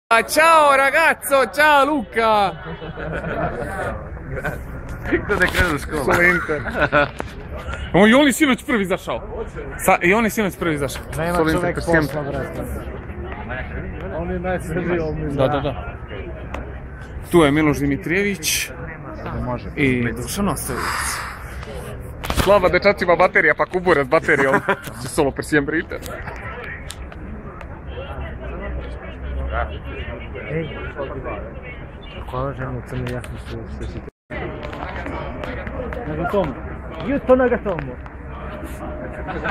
Ciao ragazzo, ciao Luca! Kako da krenu u školu? Škola Inter. I on je sinoć prvi izašao. I on je sinoć prvi izašao. Nema čovjek posla, brate. On je najsrediji ovdje. Da. Tu je Miloš Dimitrijević i Dušan Ostojić. Slava dečacima baterija, pa kubure s baterijom. Će solo per siempre Inter. Ej, hvala ženu crne jasno što si... Nagatomo. Juto Nagatomo.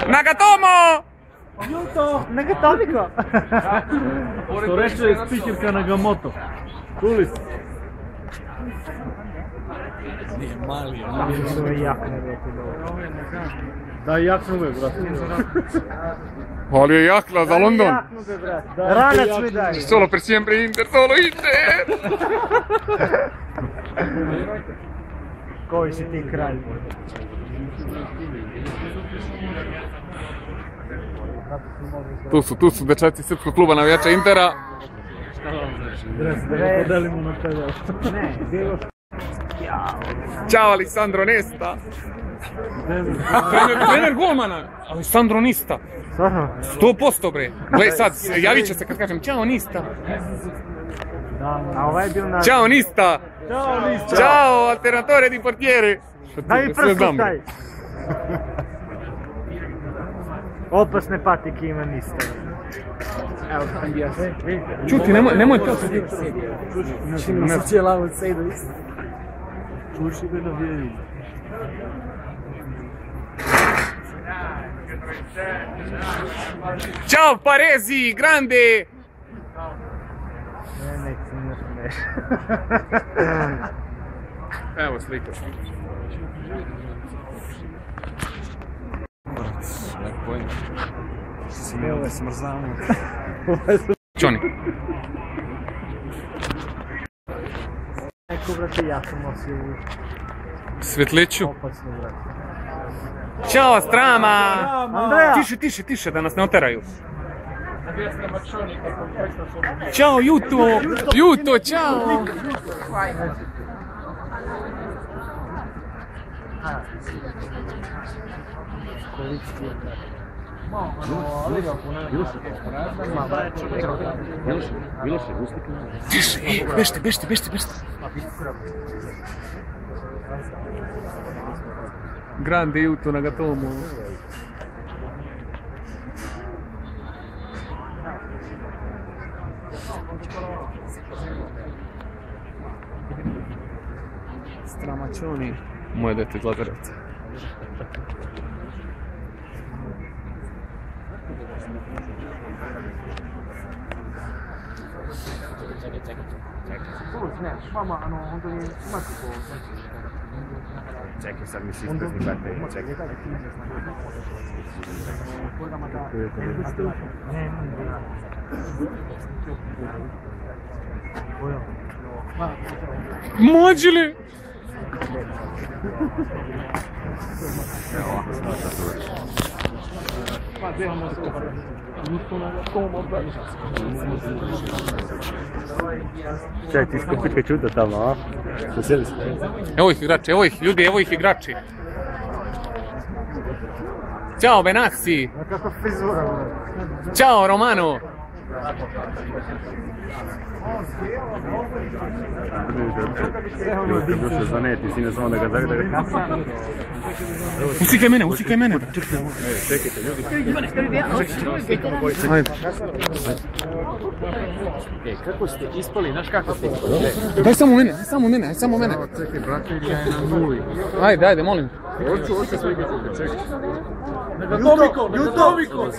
Nagatomo! Juto Nagatomiko. Što reče spikerka Nagamoto. Čuli ste? Nije mali, ono je jak da jaknu me, brate. Ali je jakla za London. Ranac mi daj. Solo per siempre Inter, solo Inter! Koji si ti kralj? Tu su dečaci srpskog kluba navijača Intera. Da podelimo na tebe. Ne, bilo... Ćao Alessandro Nesta. Trener golmana, Alessandro Nista. 100% bre. Gle sad, javit će se kad kažem ćao Nista. A ovaj je bio na... Ćao Nista. Ćao Nista. Ćao alternatore di portiere. Daj mi prstu taj. Opasne patike ima Nista. Evo sam bio sve. Čuti, nemoj to. Na socijalavu sejdu isto. Čuši ga na vjeri. Ćao Parezi, grande! Nek se ne smeš. Evo slika. Smijele smrzavne. Čoni. Neko, brate, ja sam nosio Svetliću. opasno, brate. Ćao Strama! Andreja! Tiše, da nas ne oteraju. Ćao Juto, ćao! Tiše, bešte. Grande Juto Nagatomo. Stramačoni. Moje dete iz Lazarevca. Čekaj, sad mi si isprazni baterije, čekaj. Mođili! Čekaj, ti skupit kad čuta tamo, a? Sjeli se. Evo ih igrači, evo ih igrači. Ćao Benassi! Kako frizura, brate. Ćao Romano! Došao zaneti, sine samo da ga zagrada. Usikaj mene. Čekajte, ljudi. Ajde. Kako ste ispali, znaš kako ste? Daj samo mene. Čekaj, brate, ja je na nuli. Ajde, molim. Hoću slikati, čekaj. Jutoviko!